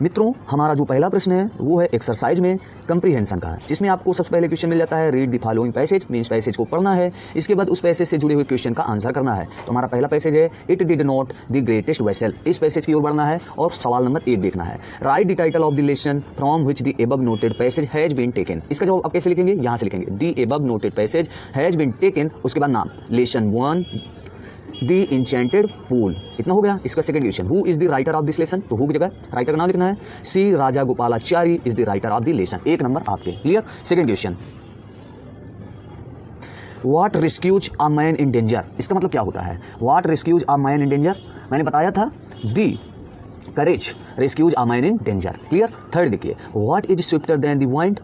मित्रों, हमारा जो पहला प्रश्न है वो है एक्सरसाइज में कंप्रीहेंशन का, जिसमें आपको सबसे पहले क्वेश्चन मिल जाता है read the following passage, means passage को पढ़ना है। इसके बाद उस पैसेज से जुड़े हुए क्वेश्चन का आंसर करना है। तो हमारा पहला पैसेज है it did not the greatest vessel. इस पैसेज की ओर बढ़ना है और सवाल नंबर 1 देखना है। Write the title of the lesson from which the above noted passage has been taken. इसका जवाब आप कैसे लिखेंगे, यहाँ से लिखेंगे the above noted passage has been taken, उसके बाद नाम लेसन 1 द इंचेंटेड पूल। इतना हो गया। इसका second question, who is the writer of this lesson. तो हु की जगह राइटर का नाम लिखना है। C Rajagopalachari is the writer of the lesson. 1 number आपके। Clear. Second question, what rescues a man in danger. इसका मतलब क्या होता है, what rescues a man in danger. मैंने बताया था the courage rescues a man in danger. Clear. Third देखिए, what is swifter than the wind.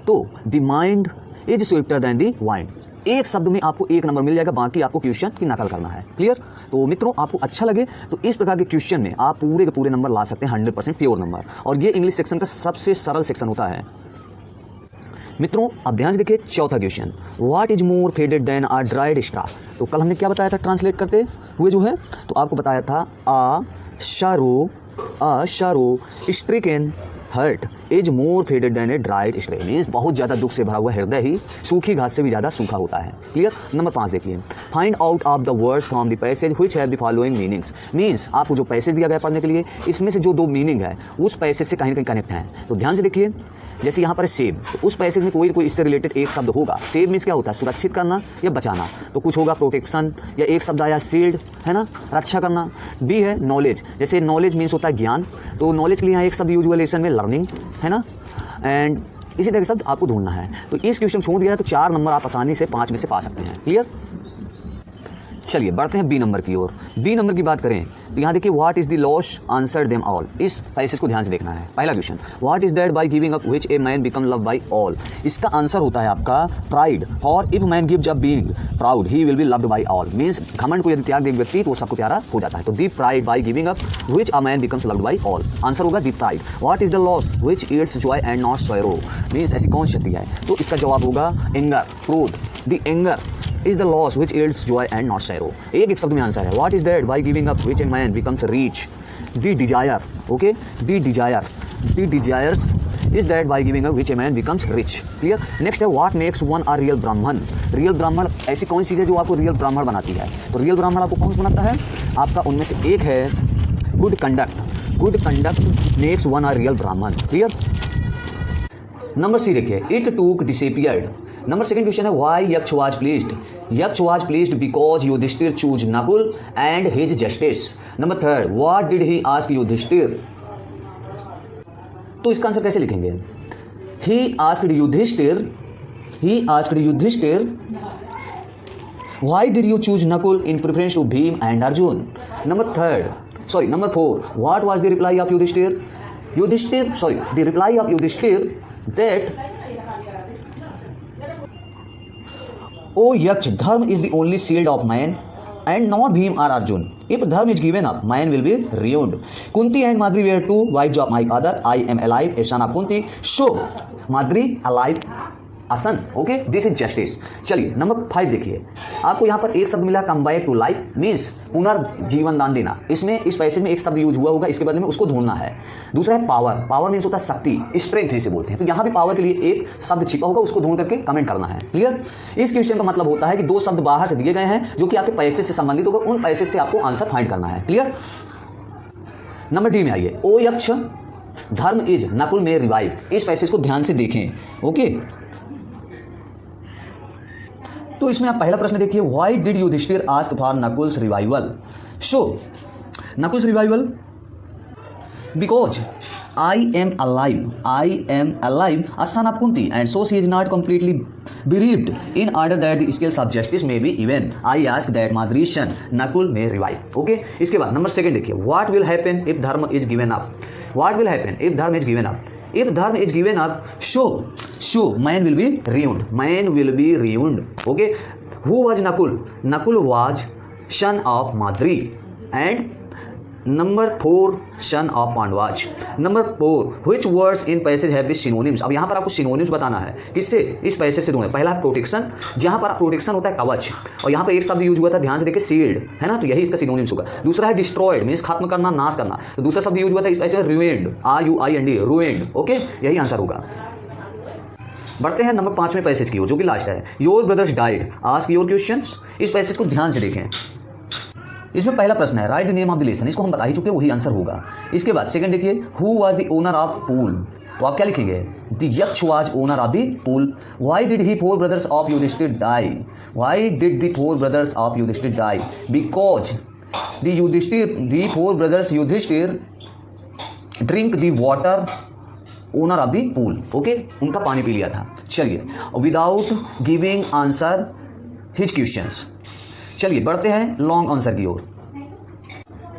तो the mind is swifter than the wind. एक शब्द में आपको 1 नंबर मिल जाएगा, बाकी आपको क्वेश्चन की नकल करना है। क्लियर। तो मित्रों, आपको अच्छा लगे तो इस प्रकार के क्वेश्चन में आप पूरे के पूरे नंबर ला सकते हैं, 100% प्योर नंबर। और ये इंग्लिश सेक्शन का सबसे सरल सेक्शन होता है। मित्रों, अब ध्यान से देखिए चौथा question, what is more faded then a dried straw. तो कल हमने क्या बताया था ट्रांसलेट करते हुए जो है, तो आपको बताया था a sorrow stricken heart is more faded than a dried straw. Means बहुत ज़्यादा दुख से भरा हुआ हृदय ही सूखी घास से भी ज़्यादा सूखा होता है। क्लियर। नंबर 5 देखिए, find out of the words from the passage which have the following meanings. Means आपको जो पैसेज दिया गया पढ़ने के लिए, इसमें से जो 2 मीनिंग है उस पैसेज से कहीं ना कहीं कनेक्ट है। तो ध्यान से देखिए, जैसे यहाँ पर सेव, तो उस पैसेज में कोई ना कोई इससे रिलेटेड एक शब्द होगा। सेव मीन्स क्या होता है, सुरक्षित करना या बचाना। तो कुछ होगा प्रोटेक्शन, या एक शब्द आया शील्ड, है ना, रक्षा करना। बी है नॉलेज, जैसे नॉलेज मीन्स होता है ज्ञान, तो नॉलेज के लिए यहाँ एक शब्द यूज हुआ लेसन में लर्निंग, है ना। एंड इसी तरह के शब्द आपको ढूंढना है। तो इस क्वेश्चन छोड़ दिया है तो 4 नंबर आप आसानी से 5 में से पा सकते हैं। क्लियर। चलिए बढ़ते हैं बी नंबर की ओर। बी नंबर की बात करें तो यहाँ देखिए, what is the loss answer them all. इस पैसेज को ध्यान से देखना है। पहला question, what is that by giving up which a man become love by all. इसका आंसर होता है आपका प्राइड। और if man gives up being proud he will be loved by all. Means घमंड को यदि त्याग दे व्यक्ति तो सबको प्यारा हो जाता है। तो the pride by giving up which a man becomes loved by all. Answer होगा the pride. What is the loss which eats joy and not sorrow. Means ऐसी कौन क्षति है, तो इसका जवाब होगा एंगर, क्रोध। The anger is the loss which yields joy and not sorrow। एक शब्द में आंसर है। What is that by giving up which a man becomes rich। The desire, okay, the desires is that by giving up which a man becomes rich। Clear। Next है, what makes one a real ब्राह्मण। Real ब्राह्मण ऐसी कौन चीज़ है जो आपको real ब्राह्मण बनाती है। तो रियल ब्राह्मण आपको कौन सा बनाता है, आपका उनमें से एक है good conduct. Good conduct makes one a real Brahmin. Clear. Number C देखिए, it took disappeared. Number second question है, why Yaksha was pleased. Yaksha was pleased because Yudhishthira choose Nakul and his justice. Number third, what did he ask Yudhishthira. तो इसका answer कैसे लिखेंगे, he asked Yudhishthira why did you choose Nakul in preference to Bhim and Arjun. Number 4, what was the reply off Yudhishthir. The reply of Yudhishthir that, O Yaksh, dharma is the only shield of man and not Bhim or Arjun. If dharma is given up, man will be ruined. Kunti and Madri were 2 wives of my father. I am alive, a son of Kunti. So, Madri alive, a son. Okay, this is justice. चलिए number 5 देखिए, आपको यहाँ पर एक शब्द मिला come back to life, means पुनर्जीवन दान देना। इसमें इस पैसेज में एक शब्द यूज हुआ होगा, इसके बदले में उसको ढूंढना है। दूसरा है पावर। पावर मीन्स होता है शक्ति, स्ट्रेंथ जिसे बोलते हैं। तो यहाँ भी पावर के लिए एक शब्द छिपा होगा, उसको ढूंढ करके कमेंट करना है। क्लियर। इस क्वेश्चन का मतलब होता है कि 2 शब्द बाहर से दिए गए हैं जो कि आपके पैसे से संबंधित होगा, उन पैसे से आपको आंसर फाइंड करना है। क्लियर। नंबर डी में आइए, ओ यक्ष धर्म इज नकुल में रिवाइव। इस पैसेज को ध्यान से देखें। ओके, तो इसमें आप पहला प्रश्न देखिए, why did Yudhishthir ask for Nakul's revival. So Nakul's revival, because I am alive a son of Kunti and so she is not completely bereaved in order that the scales of justice may be even। I ask that Madri's son Nakul may revive। Okay, इसके बाद number 2 देखिए, what will happen if dharma is given up। What will happen if dharma is given up। If dharma is given up, so man will be ruined। Okay, who was Nakul? Nakul was son of Madri and number 4 son of Pandavas. Number 4 which words in passage have this synonyms. अब यहाँ पर आपको synonyms बताना है किससे, इस passage से। दोनों, पहला प्रोटेक्शन, जहाँ पर प्रोटेक्शन होता है कवच, और यहाँ पर एक शब्द यूज हुआ था, ध्यान से देखिए, शील्ड, है ना, तो यही इसका सिनोनिम्स होगा। दूसरा है डिस्ट्रॉयड, मीन्स खत्म करना, नाश करना, तो दूसरा शब्द यूज हुआ था इस पैसेज में रुइंड, RUIND, रुइंड। ओके, यही आंसर होगा। बढ़ते हैं नंबर 5वें पैसेज की ओर, जो कि लास्ट है। Your brothers died, ask your questions. इस पैसेज को ध्यान से देखें। इसमें पहला प्रश्न है write the name of the lesson, इसको हम बता ही चुके हैं, वही आंसर होगा। इसके बाद सेकंड देखिए, who was the owner of pool, तो आप क्या लिखेंगे, the Yaksha was owner of the pool. Why did he four brothers of Yudhishthir die, why did the four brothers of Yudhishthir die, because the four brothers Yudhishthir drink the water owner of the pool. Okay, उनका पानी पी लिया था। चलिए, without giving answer his questions. चलिए बढ़ते हैं long answer की ओर।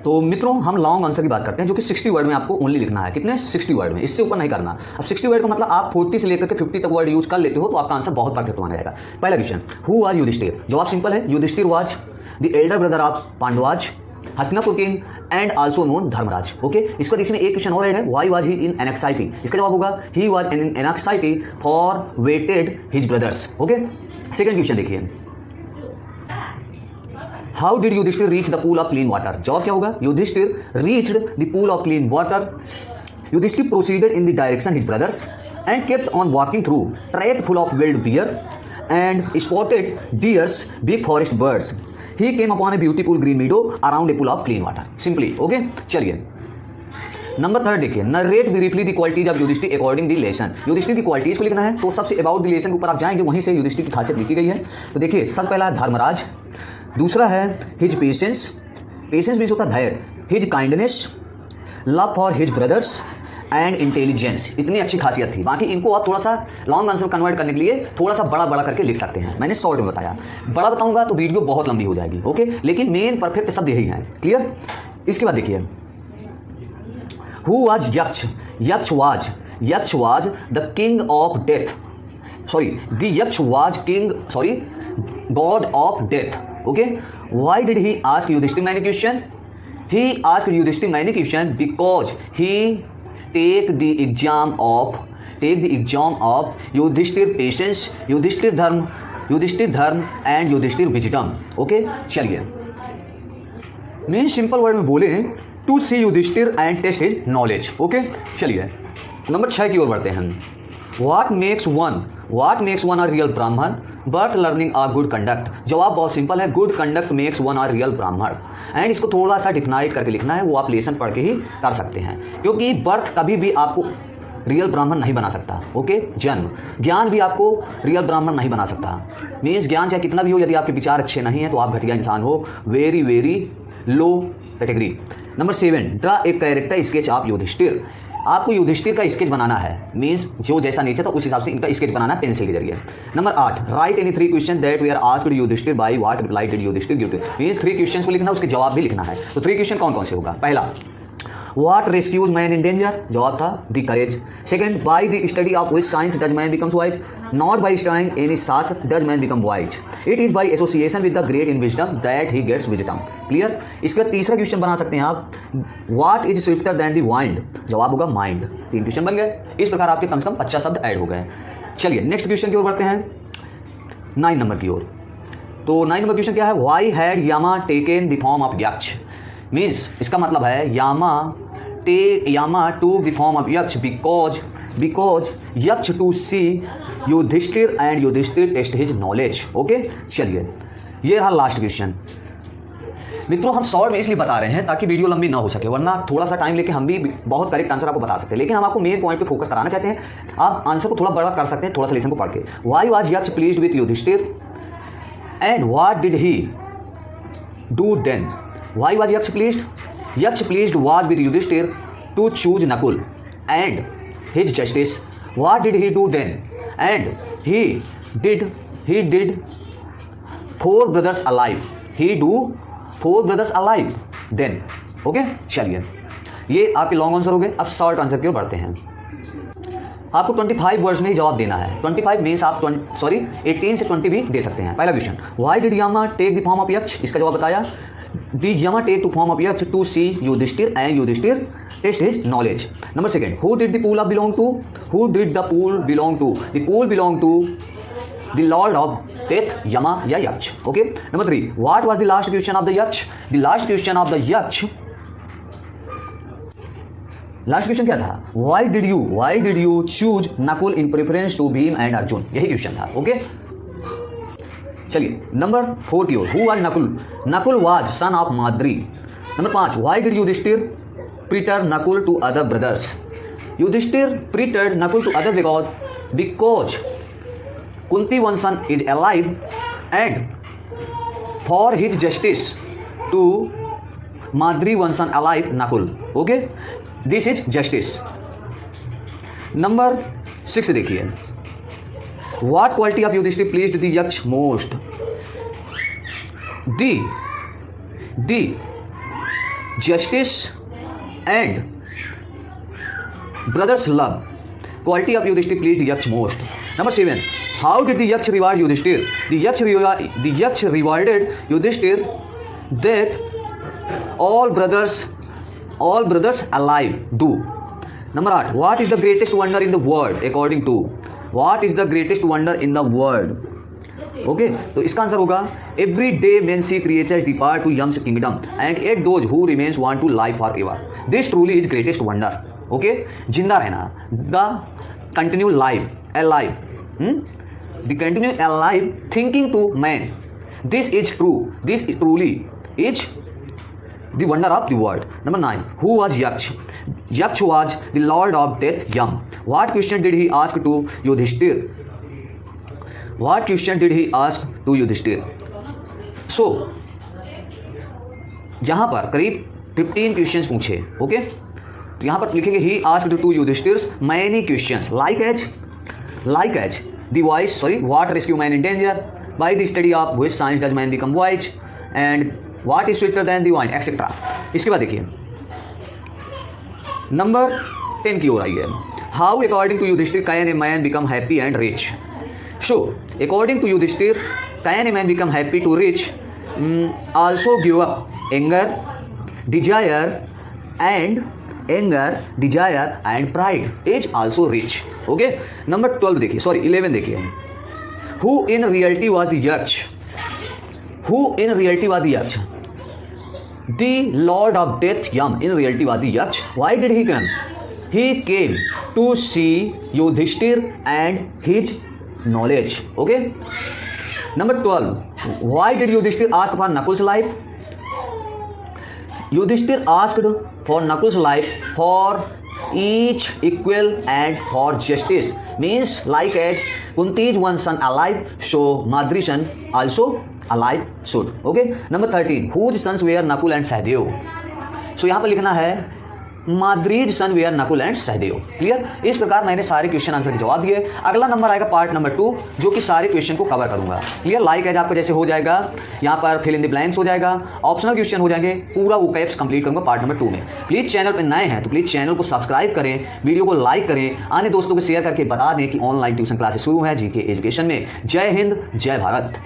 तो मित्रों, हम लॉन्ग आंसर की बात करते हैं, जो कि 60 वर्ड में आपको ओनली लिखना है। कितने, 60 वर्ड में, इससे ऊपर नहीं करना। अब 60 वर्ड का मतलब आप 40 से लेकर के 50 तक वर्ड यूज कर लेते हो तो आपका आंसर बहुत परफेक्ट माना जाएगा। पहला क्वेश्चन, हु वाज युधिष्ठिर, जवाब सिंपल है, Yudhishthir was the elder brother of Pandavas, Hastinapur king and also known Dharmraj. Okay, इसके बाद इसमें एक क्वेश्चन और है, व्हाई वाज ही इन एनेक्साइटी, इसका जवाब होगा he was in anxiety for waited his brothers. Okay, second question देखिए, how did Yudhishthira reach the pool of clean water, जवाब क्या होगा, Yudhishthira reached the pool of clean water, Yudhishthira proceeded in the direction his brothers and kept on walking through track full of wild bear and spotted deers, big forest birds, he came upon a beautiful green meadow around a pool of clean water. Simply. Okay, चलिए number 3 देखिए, narrate briefly the qualities of Yudhishthir according the lesson. Yudhishthir की qualities को लिखना है, तो सबसे about the lesson के ऊपर आप जाएंगे, वहीं से युधिष्ठिर की खासियत लिखी गई है। तो देखिए, सबसे पहला है धर्मराज, दूसरा है हिज पेशेंस, पेशेंस मीन्स होता है धैर्य, his kindness, love for his brothers and intelligence. इतनी अच्छी खासियत थी। बाकी इनको आप थोड़ा सा लॉन्ग आंसर कन्वर्ट करने के लिए थोड़ा सा बड़ा बड़ा करके लिख सकते हैं। मैंने शॉर्ट में बताया, बड़ा बताऊंगा तो वीडियो बहुत लंबी हो जाएगी। ओके, लेकिन मेन परफेक्ट शब्द यही है। क्लियर। इसके बाद देखिए, who was Yaksha, Yaksha was the king of death, sorry the Yaksha was king, sorry god of death. Okay, why did he ask Yudhishthira many question, he asked Yudhishthira many question because he take the exam of Yudhishthira patience, Yudhishthira dharma and Yudhishthira wisdom. Okay, चलिए main simple word में बोले to see Yudhishthira and test his knowledge. Okay, चलिए number 6 की ओर बढ़ते हैं। What makes one a real ब्राह्मण but learning a good conduct, जवाब बहुत सिंपल है, good conduct makes one a real ब्राह्मण। एंड इसको थोड़ा सा डिफाइंड करके लिखना है, वो आप लेसन पढ़ के ही कर सकते हैं, क्योंकि बर्थ कभी भी आपको रियल ब्राह्मण नहीं बना सकता। ओके, जन्म, ज्ञान भी आपको रियल ब्राह्मण नहीं बना सकता। मीन्स ज्ञान चाहे कितना भी हो, यदि आपके विचार अच्छे नहीं हैं तो आप घटिया इंसान हो, very very low category. Number 7, draw a character sketch of Yudhishthir, आपको युधिष्ठिर का स्केच बनाना है, मीन्स जो जैसा नेचर था उस हिसाब से इनका स्केच बनाना है पेंसिल के जरिए। Number 8, write any 3 question that we are asked Yudhishthir by what reply did Yudhishthir give to, means 3 question को लिखना है, उसके जवाब भी लिखना है। तो 3 क्वेश्चन कौन कौन से होगा, पहला what rescues man in danger, जवाब था the courage. Second, by the study of which science does man becomes wise, not by studying any shastra does man become wise, it is by association with the great in wisdom that he gets wisdom. Clear. इसके बाद तीसरा question बना सकते हैं आप, what is swifter than the wind, जवाब होगा mind. 3 question बन गए। इस प्रकार आपके कम से कम 50 शब्द ऐड हो गए। चलिए नेक्स्ट क्वेश्चन की ओर बढ़ते हैं, 9 नंबर की ओर। तो 9 नंबर क्वेश्चन क्या है, why had Yama taken the form of Yaksha, means इसका मतलब है Yama took the form of Yaksh because Yaksh to see Yudhishthir and Yudhishthir test his knowledge। Okay, चलिए ये रहा लास्ट क्वेश्चन। मित्रों, हम शॉर्ट में इसलिए बता रहे हैं ताकि वीडियो लंबी ना हो सके, वरना थोड़ा सा टाइम लेके हम भी बहुत करेक्ट आंसर आपको बता सकते हैं, लेकिन हम आपको मेन पॉइंट पे फोकस कराना चाहते हैं। आप आंसर को थोड़ा बड़ा कर सकते हैं, थोड़ा सा लेसन को पढ़ के। Why was Yaksha pleased with Yudhishthir and what did he do then, why was Yaksha pleased, Yaksh pleased was with Yudhishthir to choose Nakul and his justice. What did he do then? And he did 4 brothers alive. He do 4 brothers alive then. Okay? चलिए ये आपके long answer हो गए। अब short answer की ओर बढ़ते हैं। आपको 25 वर्ड्स में ही जवाब देना है। 25 मीन्स आप 18 से 20 भी दे सकते हैं। पहला question, why did Yama take the form of Yaksha, इसका जवाब बताया the Yama take to form of Yaksha to see Yudhishthira and Yudhishthira test his knowledge. Number second, who did the pool belong to? Who did the pool belong to? The pool belong to the lord of death, Yama या Yaksha. Okay. Number 3, what was the last question of the Yaksha? The last question of the Yaksha, last question क्या था? Why did you choose Nakul in preference to Bhim and Arjun? यही क्वेश्चन था. Okay. चलिए number 4 की ओर. Who was Nakul? Nakul was son of Madri. Number 5, why did Yudhishthira prefer Nakul to other brothers? Yudhishthira preferred Nakul to other because Kunti one son is alive and for his justice to Madri one son alive Nakul. Okay, this is justice. Number 6 देखिए. What quality of Yudhishthir pleased the Yaksh most? The justice and brothers love quality of Yudhishthir pleased the Yaksh most. Number 7, how did the Yaksh reward Yudhishthir? The Yaksh rewarded Yudhishthir that all brothers alive do. Number 8, what is the greatest wonder in the world according to? What is the greatest wonder in the world? Okay, तो इसका answer होगा every day men see creatures depart to Yama's kingdom and at those who remains want to live forever. This truly is greatest wonder. Okay, जिंदा रहना, the continue live alive, the continue alive thinking to man. This is true, this truly is the wonder of the world. Number 9, who was Yaksh? Yaksh was the lord of death, Yam. What question did he ask to Yudhishthir? What question did he ask to Yudhishthir? So यहाँ पर करीब 15 questions पूछे. Okay, तो यहाँ पर लिखेंगे he asked to Yudhishthir many questions like as the wise, what rescue man in danger, by the study of which science does man become wise, and What is sweeter than the wine, etcetera. इसके बाद देखिए number 10 की ओर आइए. How according to Yudhishthir can a man become happy and rich? So according to Yudhishthir can a man become happy to rich also give up anger desire and pride is also rich. Okay. Number 12 देखिए, 11 देखिए. Who in reality was the Yaksha? Who in reality was the Yaksh? The Lord of Death, Yam, in reality was the Yaksh. Why did he come? He came to see Yudhishthir and his knowledge. Okay. Number 12. Why did Yudhishthir ask for Nakul's life? Yudhishthir asked for Nakul's life for each equal and for justice. Means like as Kunti's one son alive, so Madri's son also alive should. Okay. Number 13, whose sons were Nakul and Sahdev? So यहाँ पर लिखना है Madri's son were Nakul and Sahadev. Clear. इस प्रकार मैंने सारे question answer के जवाब दिए. अगला नंबर आएगा पार्ट नंबर 2, जो कि सारे क्वेश्चन को कवर करूंगा. क्लियर. लाइक एज आपका जैसे हो जाएगा, यहाँ पर फिल इन द ब्लैंक्स हो जाएगा, ऑप्शनल क्वेश्चन हो जाएंगे, पूरा वो कैप्स कंप्लीट करूंगा पार्ट नंबर 2 में. प्लीज चैनल पर नए हैं तो प्लीज चैनल को सब्सक्राइब करें, वीडियो को लाइक करें, अन्य दोस्तों को शेयर करके बता दें कि ऑनलाइन ट्यूशन क्लासेस शुरू है जीके एजुकेशन में. जय हिंद, जय भारत.